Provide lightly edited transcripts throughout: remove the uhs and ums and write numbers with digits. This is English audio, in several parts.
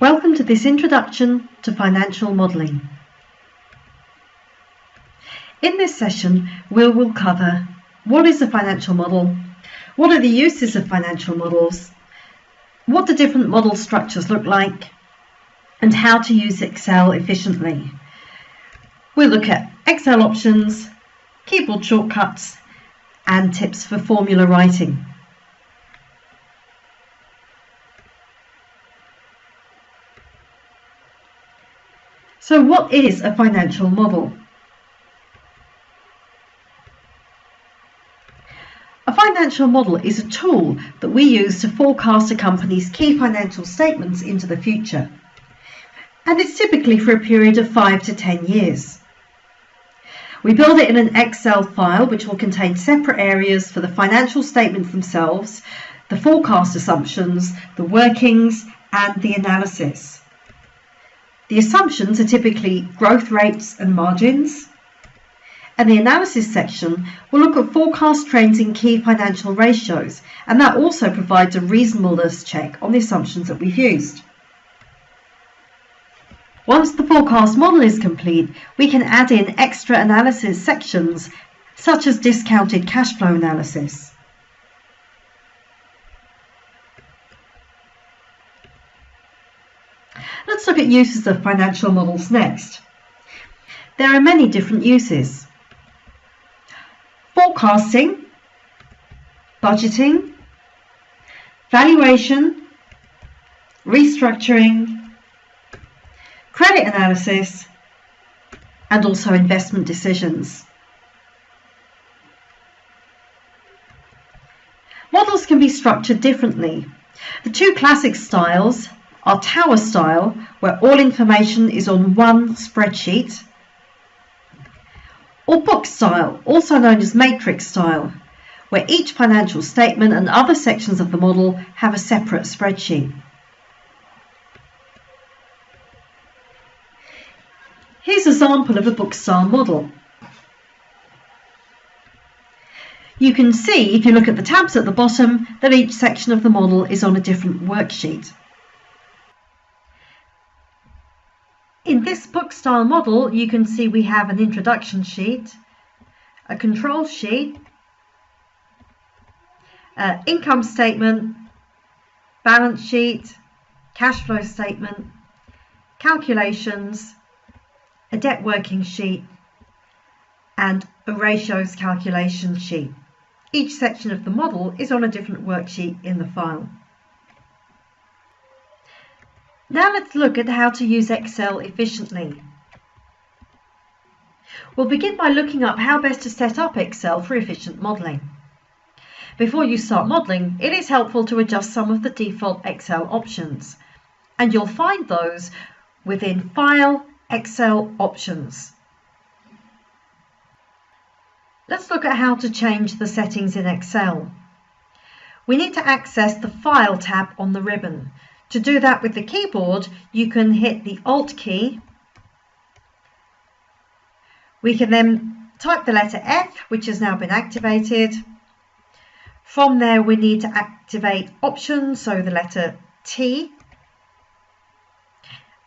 Welcome to this introduction to financial modelling. In this session, we will cover what is a financial model, what are the uses of financial models, what do different model structures look like, and how to use Excel efficiently. We'll look at Excel options, keyboard shortcuts, and tips for formula writing. So what is a financial model? A financial model is a tool that we use to forecast a company's key financial statements into the future. And it's typically for a period of 5 to 10 years. We build it in an Excel file which will contain separate areas for the financial statements themselves, the forecast assumptions, the workings, and the analysis. The assumptions are typically growth rates and margins, and the analysis section will look at forecast trends in key financial ratios, and that also provides a reasonableness check on the assumptions that we've used. Once the forecast model is complete, we can add in extra analysis sections such as discounted cash flow analysis. Let's look at uses of financial models next. There are many different uses. Forecasting, budgeting, valuation, restructuring, credit analysis, and also investment decisions. Models can be structured differently. The two classic styles are tower style, where all information is on one spreadsheet, or book style, also known as matrix style, where each financial statement and other sections of the model have a separate spreadsheet. Here's an example of a book style model. You can see, if you look at the tabs at the bottom, that each section of the model is on a different worksheet. In this book style model, you can see we have an introduction sheet, a control sheet, income statement, balance sheet, cash flow statement, calculations, a debt working sheet, and a ratios calculation sheet. Each section of the model is on a different worksheet in the file. Now let's look at how to use Excel efficiently. We'll begin by looking up how best to set up Excel for efficient modelling. Before you start modelling, it is helpful to adjust some of the default Excel options, and you'll find those within File, Excel Options. Let's look at how to change the settings in Excel. We need to access the File tab on the ribbon. To do that with the keyboard, you can hit the Alt key. We can then type the letter F, which has now been activated. From there, we need to activate Options, so the letter T.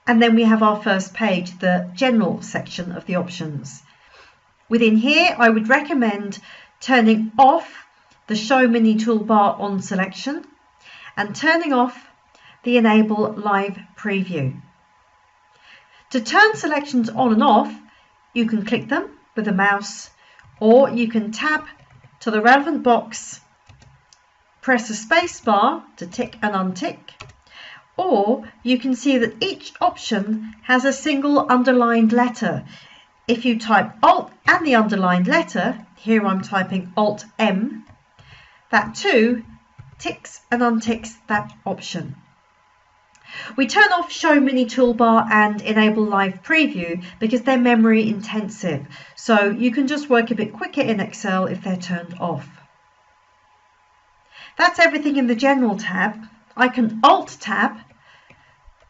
And then we have our first page, the General section of the options. Within here, I would recommend turning off the Show Mini toolbar on selection and turning off the Enable Live Preview. To turn selections on and off, you can click them with a mouse, or you can tab to the relevant box, press the space bar to tick and untick, or you can see that each option has a single underlined letter. If you type Alt and the underlined letter, here I'm typing Alt M, that too ticks and unticks that option. We turn off Show Mini Toolbar and Enable Live Preview because they're memory intensive, so you can just work a bit quicker in Excel if they're turned off. That's everything in the General tab. I can Alt tab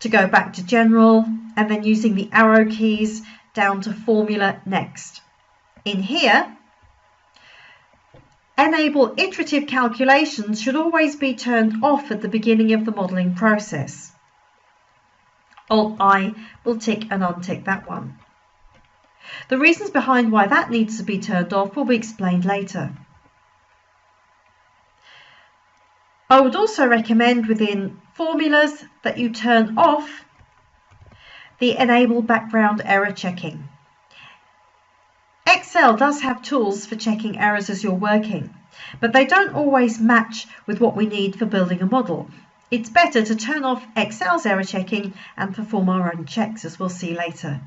to go back to General, and then using the arrow keys down to Formula next. In here, Enable Iterative Calculations should always be turned off at the beginning of the modelling process. Alt-I will tick and untick that one. The reasons behind why that needs to be turned off will be explained later. I would also recommend within formulas that you turn off the Enable Background Error Checking. Excel does have tools for checking errors as you're working, but they don't always match with what we need for building a model. It's better to turn off Excel's error checking and perform our own checks, as we'll see later.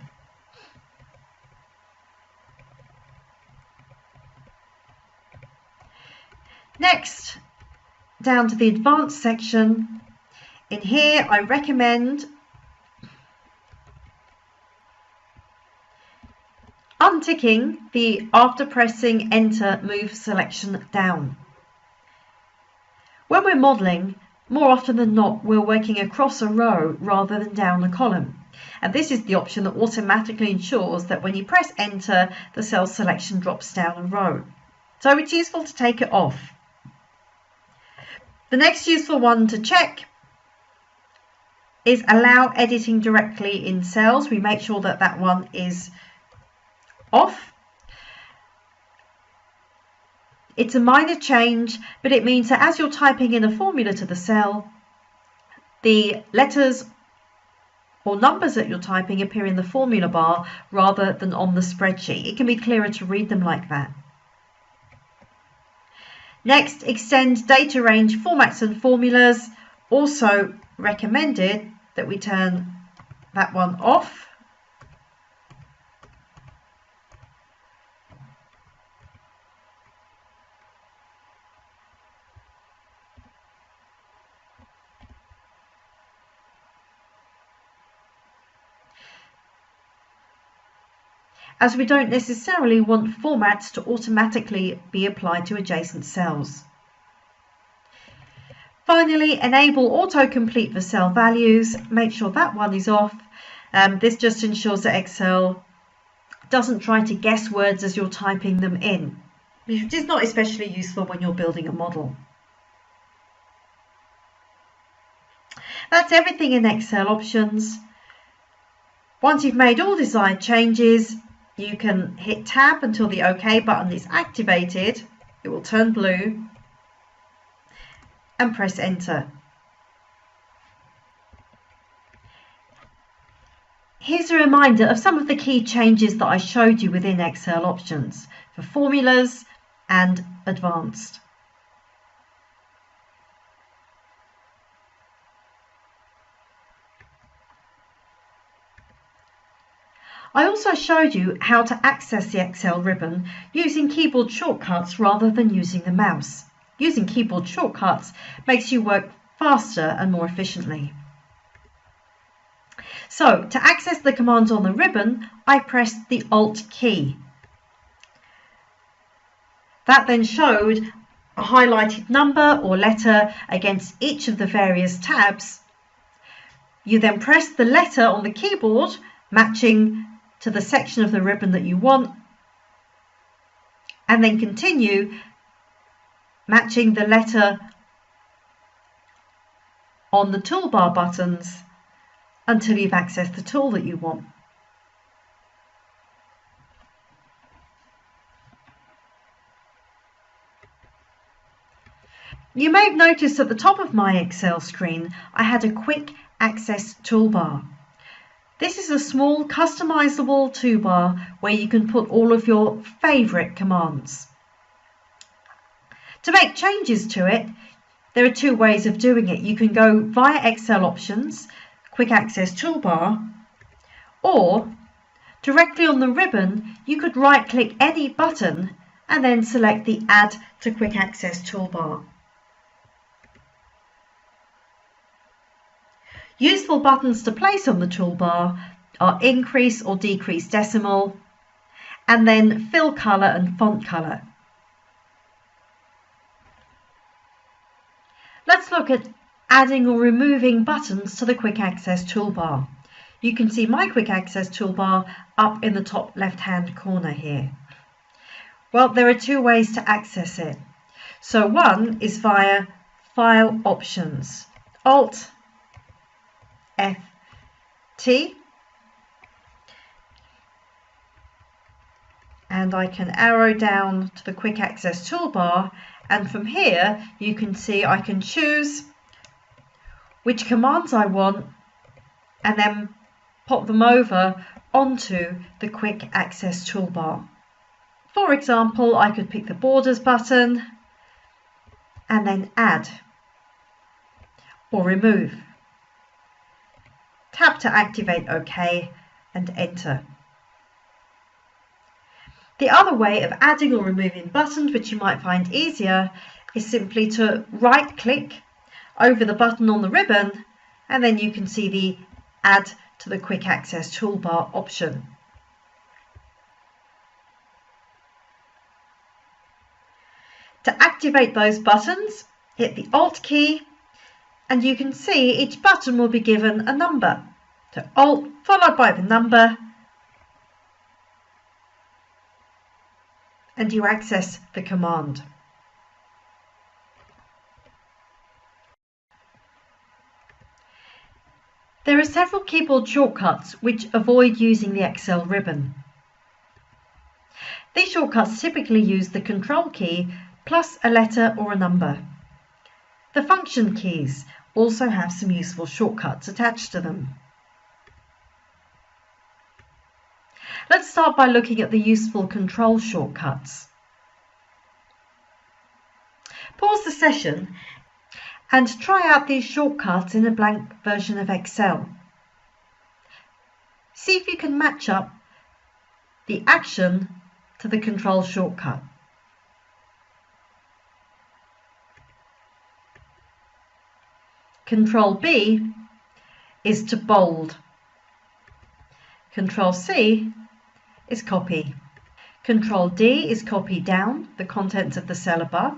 Next, down to the advanced section. In here, I recommend unticking the after pressing enter move selection down. When we're modelling, more often than not, we're working across a row rather than down a column. And this is the option that automatically ensures that when you press enter, the cell selection drops down a row. So it's useful to take it off. The next useful one to check is allow editing directly in cells. We make sure that that one is off. It's a minor change, but it means that as you're typing in a formula to the cell, the letters or numbers that you're typing appear in the formula bar rather than on the spreadsheet. It can be clearer to read them like that. Next, extend data range formats and formulas. Also recommended that we turn that one off. As we don't necessarily want formats to automatically be applied to adjacent cells. Finally, enable autocomplete for cell values. Make sure that one is off. This just ensures that Excel doesn't try to guess words as you're typing them in, which is not especially useful when you're building a model. That's everything in Excel options. Once you've made all desired changes, you can hit Tab until the OK button is activated. It will turn blue, and press Enter. Here's a reminder of some of the key changes that I showed you within Excel options for formulas and advanced. I also showed you how to access the Excel ribbon using keyboard shortcuts rather than using the mouse. Using keyboard shortcuts makes you work faster and more efficiently. So, to access the commands on the ribbon, I pressed the Alt key. That then showed a highlighted number or letter against each of the various tabs. You then press the letter on the keyboard, matching to the section of the ribbon that you want, and then continue matching the letter on the toolbar buttons until you've accessed the tool that you want. You may have noticed at the top of my Excel screen I had a quick access toolbar. This is a small customizable toolbar where you can put all of your favorite commands. To make changes to it, there are two ways of doing it. You can go via Excel options, quick access toolbar, or directly on the ribbon, you could right click any button and then select the Add to Quick Access toolbar. Useful buttons to place on the toolbar are increase or decrease decimal, and then fill color and font color. Let's look at adding or removing buttons to the Quick Access toolbar. You can see my Quick Access toolbar up in the top left-hand corner here. Well, there are two ways to access it. So one is via File Options, Alt F T, and I can arrow down to the quick access toolbar, and from here you can see I can choose which commands I want and then pop them over onto the quick access toolbar. For example, I could pick the borders button and then add or remove. Tap to activate OK and enter. The other way of adding or removing buttons, which you might find easier, is simply to right click over the button on the ribbon, and then you can see the Add to the Quick Access Toolbar option. To activate those buttons, hit the Alt key, and you can see each button will be given a number. So Alt followed by the number, and you access the command. There are several keyboard shortcuts which avoid using the Excel ribbon. These shortcuts typically use the Control key plus a letter or a number. The function keys also have some useful shortcuts attached to them. Let's start by looking at the useful control shortcuts. Pause the session and try out these shortcuts in a blank version of Excel. See if you can match up the action to the control shortcut. Control B is to bold. Control C is copy. Control D is copy down the contents of the cell above.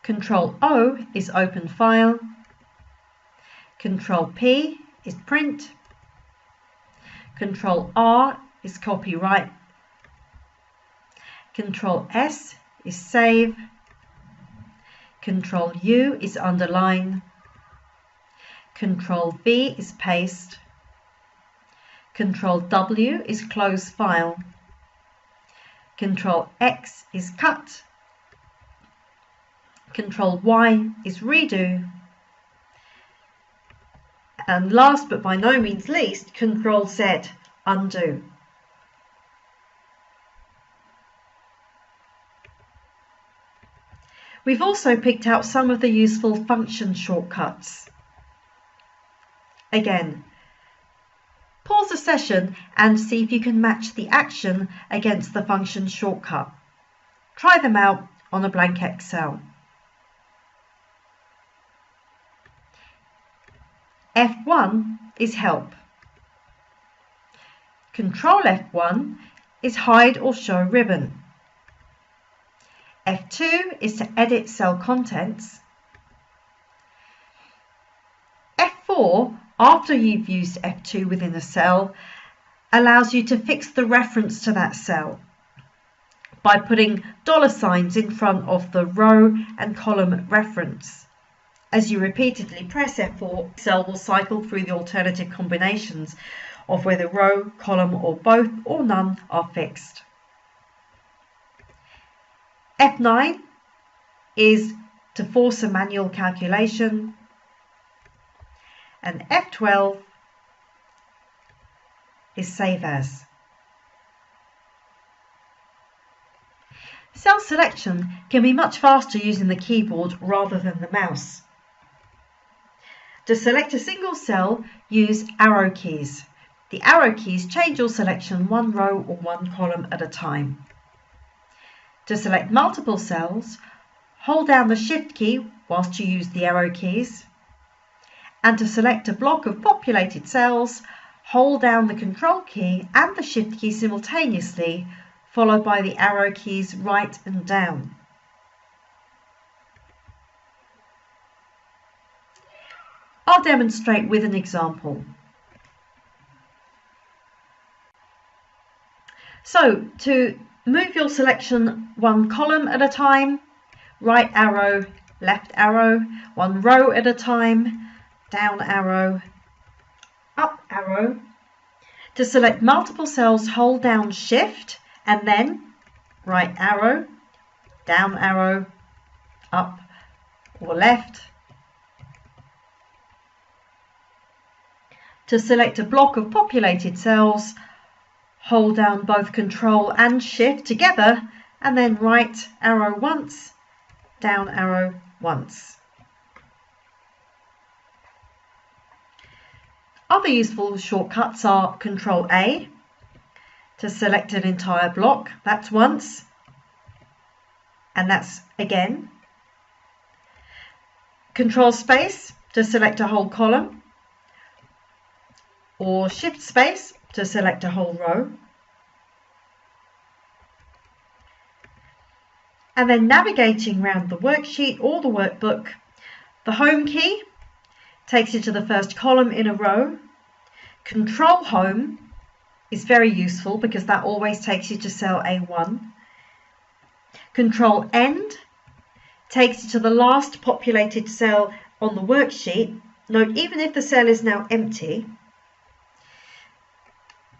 Control O is open file. Control P is print. Control R is copy right. Control S is save. Control U is underline. Control V is paste. Control W is close file. Control X is cut. Control Y is redo. And last but by no means least, Control Z, undo. We've also picked out some of the useful function shortcuts. Again, pause the session and see if you can match the action against the function shortcut. Try them out on a blank Excel. F1 is help. Control F1 is hide or show ribbon. F2 is to edit cell contents. F4, after you've used F2 within a cell, allows you to fix the reference to that cell by putting $signs in front of the row and column reference. As you repeatedly press F4, Excel will cycle through the alternative combinations of whether row, column, or both, or none are fixed. F9 is to force a manual calculation, and F12 is save as. Cell selection can be much faster using the keyboard rather than the mouse. To select a single cell, use arrow keys. The arrow keys change your selection one row or one column at a time. To select multiple cells, hold down the Shift key whilst you use the arrow keys. And to select a block of populated cells, hold down the Control key and the Shift key simultaneously, followed by the arrow keys right and down. I'll demonstrate with an example. So, to move your selection one column at a time, right arrow, left arrow, one row at a time, down arrow, up arrow. To select multiple cells, hold down Shift and then right arrow, down arrow, up or left. To select a block of populated cells, hold down both Control and Shift together and then right arrow once, down arrow once. Other useful shortcuts are Control A to select an entire block, that's once, and that's again. Control Space to select a whole column, or Shift Space to select a whole row. And then navigating around the worksheet or the workbook, the Home key takes you to the first column in a row. Control Home is very useful because that always takes you to cell A1. Control End takes you to the last populated cell on the worksheet. Note, even if the cell is now empty.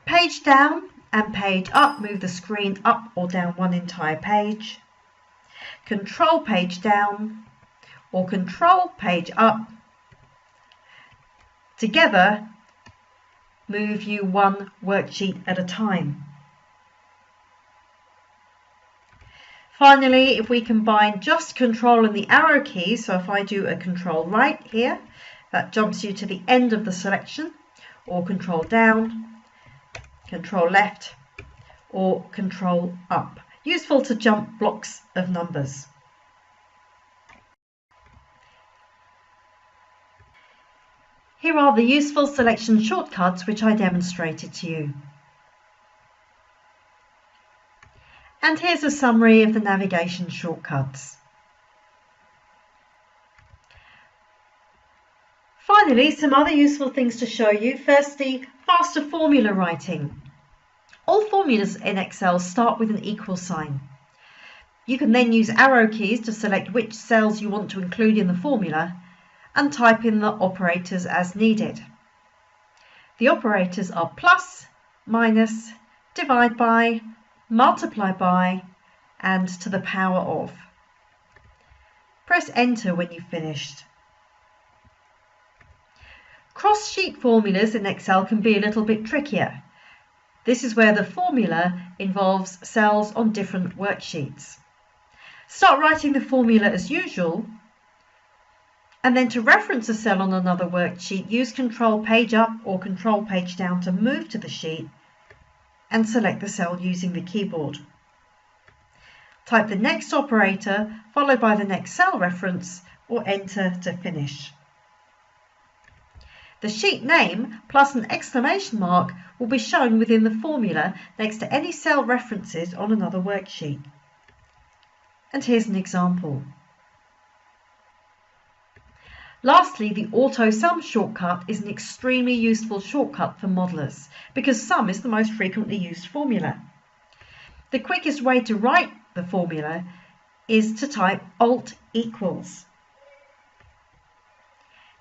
Page down and page up move the screen up or down one entire page. Control page down or control page up together move you one worksheet at a time. Finally, if we combine just Control and the arrow keys, so if I do a Control right here, that jumps you to the end of the selection, or Control down, Control left, or Control up. Useful to jump blocks of numbers. Here are the useful selection shortcuts which I demonstrated to you. And here's a summary of the navigation shortcuts. Finally, some other useful things to show you. Firstly, faster formula writing. All formulas in Excel start with an equal sign. You can then use arrow keys to select which cells you want to include in the formula and type in the operators as needed. The operators are plus, minus, divide by, multiply by, and to the power of. Press Enter when you've finished. Cross-sheet formulas in Excel can be a little bit trickier. This is where the formula involves cells on different worksheets. Start writing the formula as usual, and then to reference a cell on another worksheet, use Control Page Up or Control Page Down to move to the sheet and select the cell using the keyboard. Type the next operator followed by the next cell reference or Enter to finish. The sheet name plus an exclamation mark will be shown within the formula next to any cell references on another worksheet. And here's an example. Lastly, the AutoSum shortcut is an extremely useful shortcut for modelers because sum is the most frequently used formula. The quickest way to write the formula is to type Alt equals.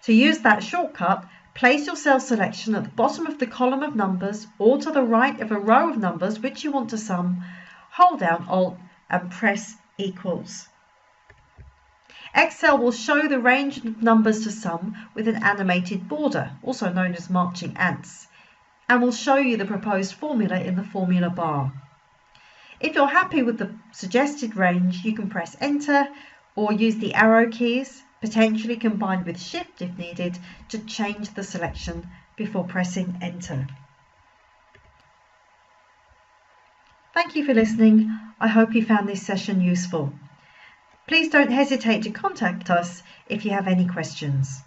To use that shortcut, place your cell selection at the bottom of the column of numbers or to the right of a row of numbers which you want to sum, hold down Alt and press equals. Excel will show the range of numbers to sum with an animated border, also known as marching ants, and will show you the proposed formula in the formula bar. If you're happy with the suggested range, you can press Enter or use the arrow keys, potentially combined with Shift if needed, to change the selection before pressing Enter. Thank you for listening. I hope you found this session useful. Please don't hesitate to contact us if you have any questions.